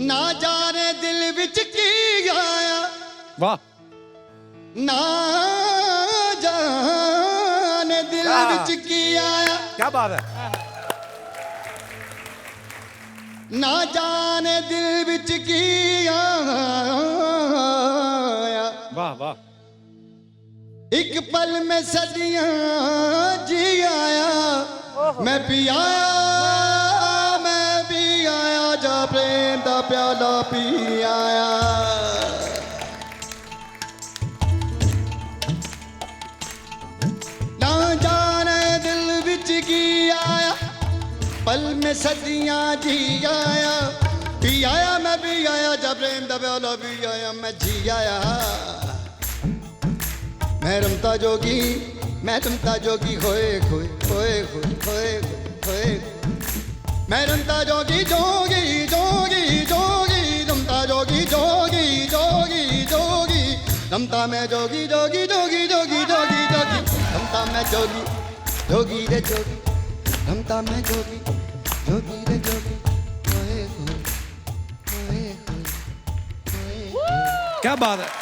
ना जाने दिल विच की आया, वाह ना जाने दिल विच की आया, क्या बात है। ना जाने दिल विच की आया, वाह वाह। एक पल में सदियां जी आया, मैं भी आया, मैं भी आया, जा प्रेम दा प्याला पी आया। ना जाने दिल विच की आया, पल में सदियां जी आया, पी आया, मैं भी आया, जा प्रेम दा प्याला पी आया, मैं जी आया। मैं रमता जोगी, मैं रमता जोगी, खोए खोए खोए खोए खोए खोए, मैं रमता जोगी जोगी जोगी जोगी, रमता जोगी जोगी जोगी जोगी, रमता मैं जोगी जोगी जोगी जोगी जोगी जोगी, रमता मैं जोगी जोगी रे जोगी, रमता मैं जोगी जोगी रे जोगी, खोए खोए खोए खोए खोए। क्या बात है।